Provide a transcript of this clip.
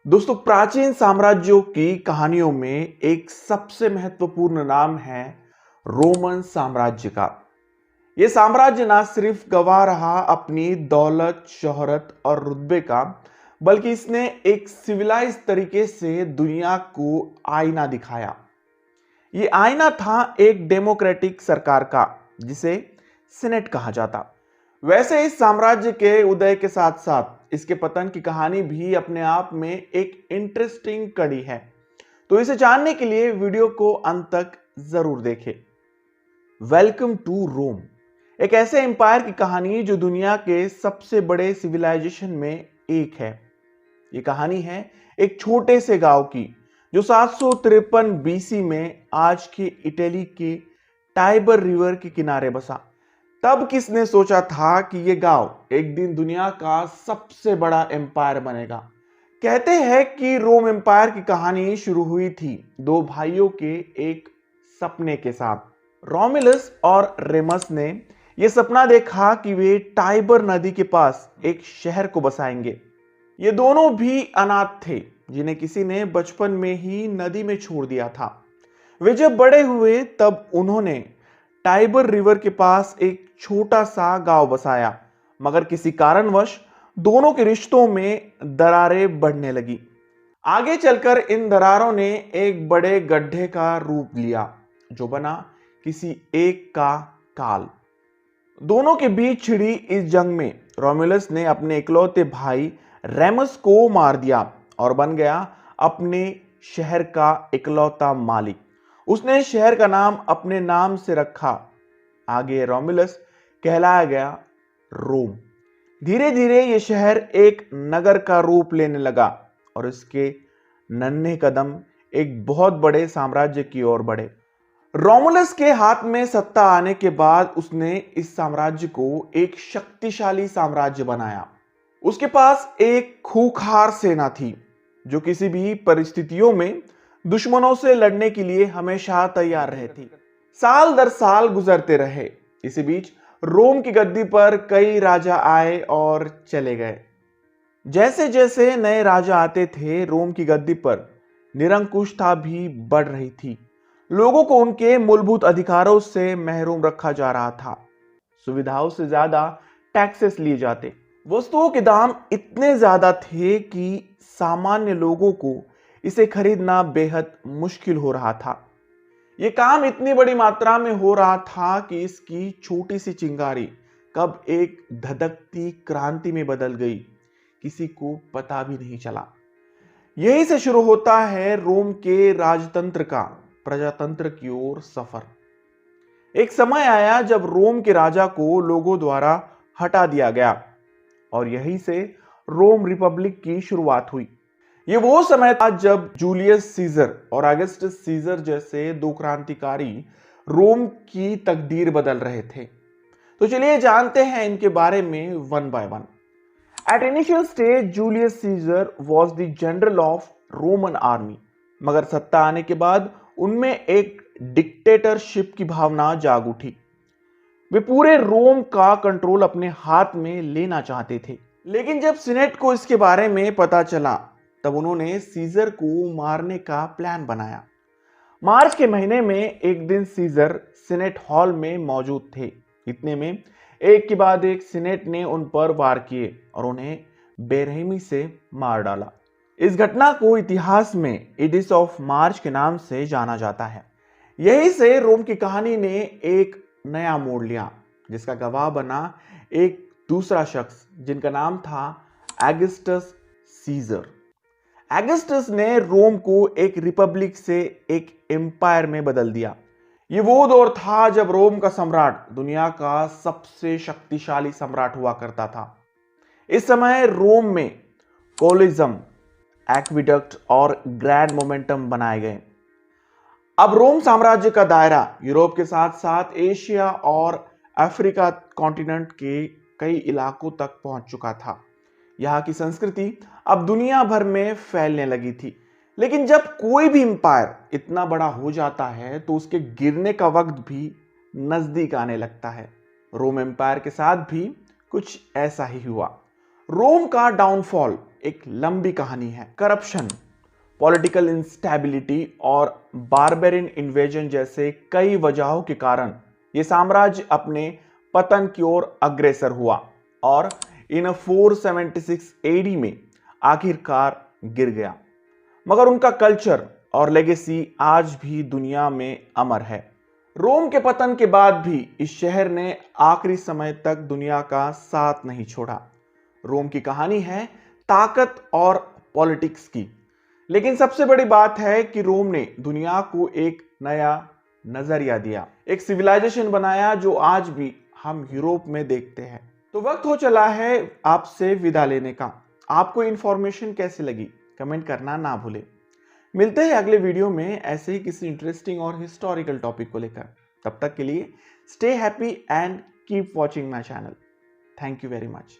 दोस्तों, प्राचीन साम्राज्यों की कहानियों में एक सबसे महत्वपूर्ण नाम है रोमन साम्राज्य का। यह साम्राज्य ना सिर्फ गवाह रहा अपनी दौलत, शोहरत और रुतबे का, बल्कि इसने एक सिविलाइज तरीके से दुनिया को आईना दिखाया। ये आईना था एक डेमोक्रेटिक सरकार का, जिसे सीनेट कहा जाता। वैसे इस साम्राज्य के उदय के साथ साथ इसके पतन की कहानी भी अपने आप में एक इंटरेस्टिंग कड़ी है। तो इसे जानने के लिए वीडियो को अंत तक जरूर देखें। वेलकम टू रोम, एक ऐसे एम्पायर की कहानी जो दुनिया के सबसे बड़े सिविलाइजेशन में एक है। ये कहानी है एक छोटे से गांव की, जो 753 बीसी में आज की इटली की टाइबर रिवर के किनारे बसा। तब किसने सोचा था कि यह गांव एक दिन दुनिया का सबसे बड़ा एम्पायर बनेगा। कहते हैं कि रोम एम्पायर की कहानी शुरू हुई थी दो भाइयों के एक सपने के साथ। रोमुलस और रेमस ने यह सपना देखा कि वे टाइबर नदी के पास एक शहर को बसाएंगे। ये दोनों भी अनाथ थे, जिन्हें किसी ने बचपन में ही नदी में छोड़ दिया था। वे जब बड़े हुए तब उन्होंने टाइबर रिवर के पास एक छोटा सा गांव बसाया, मगर किसी कारणवश दोनों के रिश्तों में दरारें बढ़ने लगी। आगे चलकर इन दरारों ने एक बड़े गड्ढे का रूप लिया, जो बना किसी एक का काल। दोनों के बीच छिड़ी इस जंग में रोमुलस ने अपने इकलौते भाई रेमस को मार दिया और बन गया अपने शहर का इकलौता मालिक। उसने शहर का नाम अपने नाम से रखा। आगे रोमुलस कहलाया गया रोम। धीरे धीरे यह शहर एक नगर का रूप लेने लगा और इसके नन्हे कदम एक बहुत बड़े साम्राज्य की ओर बढ़े। रोमुलस के हाथ में सत्ता आने के बाद उसने इस साम्राज्य को एक शक्तिशाली साम्राज्य बनाया। उसके पास एक खूंखार सेना थी, जो किसी भी परिस्थितियों में दुश्मनों से लड़ने के लिए हमेशा तैयार रहती। साल दर साल गुजरते रहे। इसी बीच रोम की गद्दी पर कई राजा आए और चले गए। जैसे जैसे नए राजा आते थे, रोम की गद्दी पर निरंकुशता भी बढ़ रही थी। लोगों को उनके मूलभूत अधिकारों से महरूम रखा जा रहा था। सुविधाओं से ज्यादा टैक्सेस लिए जाते। वस्तुओं के दाम इतने ज्यादा थे कि सामान्य लोगों को इसे खरीदना बेहद मुश्किल हो रहा था। यह काम इतनी बड़ी मात्रा में हो रहा था कि इसकी छोटी सी चिंगारी कब एक धधकती क्रांति में बदल गई, किसी को पता भी नहीं चला। यही से शुरू होता है रोम के राजतंत्र का प्रजातंत्र की ओर सफर। एक समय आया जब रोम के राजा को लोगों द्वारा हटा दिया गया और यहीं से रोम रिपब्लिक की शुरुआत हुई। यह वो समय था जब जूलियस सीजर और अगस्टस सीजर जैसे दो क्रांतिकारी रोम की तकदीर बदल रहे थे। तो चलिए जानते हैं इनके बारे में one by one. At initial stage Julius Caesar was the general of Roman army, मगर सत्ता आने के बाद उनमें एक डिक्टेटरशिप की भावना जाग उठी। वे पूरे रोम का कंट्रोल अपने हाथ में लेना चाहते थे। लेकिन जब सीनेट को इसके बारे में पता चला, तब उन्होंने सीजर को मारने का प्लान बनाया। मार्च के महीने में एक दिन सीजर सीनेट हॉल में मौजूद थे। इतने में एक के बाद एक सीनेट ने उन पर वार किए और उन्हें बेरहमी से मार डाला। इस घटना को इतिहास में एडिस ऑफ मार्च के नाम से जाना जाता है। यही से रोम की कहानी ने एक नया मोड़ लिया, जिसका गवाह बना एक दूसरा शख्स, जिनका नाम था अगस्टस सीजर। अगस्टस ने रोम को एक रिपब्लिक से एक एम्पायर में बदल दिया। ये वो दौर था जब रोम का सम्राट दुनिया का सबसे शक्तिशाली सम्राट हुआ करता था। इस समय रोम में कोलिज्म, एक्विडक्ट और ग्रैंड मोमेंटम बनाए गए। अब रोम साम्राज्य का दायरा यूरोप के साथ साथ एशिया और अफ्रीका कॉन्टिनेंट के कई इलाकों तक पहुंच चुका था। यहाँ की संस्कृति अब दुनिया भर में फैलने लगी थी। लेकिन जब कोई भी एम्पायर इतना बड़ा हो जाता है, तो उसके गिरने का वक्त भी नजदीक आने लगता है। रोम एम्पायर के साथ भी कुछ ऐसा ही हुआ। रोम का डाउनफॉल एक लंबी कहानी है। करप्शन, पॉलिटिकल इंस्टेबिलिटी और बारबेरियन इन्वेजन जैसे कई वजहों के कारण यह साम्राज्य अपने पतन की ओर अग्रसर हुआ और इन 476 एडी में आखिरकार गिर गया। मगर उनका कल्चर और लेगेसी आज भी दुनिया में अमर है। रोम के पतन के बाद भी इस शहर ने आखिरी समय तक दुनिया का साथ नहीं छोड़ा। रोम की कहानी है ताकत और पॉलिटिक्स की, लेकिन सबसे बड़ी बात है कि रोम ने दुनिया को एक नया नजरिया दिया, एक सिविलाइजेशन बनाया जो आज भी हम यूरोप में देखते हैं। तो वक्त हो चला है आपसे विदा लेने का। आपको इंफॉर्मेशन कैसी लगी कमेंट करना ना भूलें। मिलते हैं अगले वीडियो में ऐसे ही किसी इंटरेस्टिंग और हिस्टोरिकल टॉपिक को लेकर। तब तक के लिए stay happy and keep watching my channel. Thank you very much.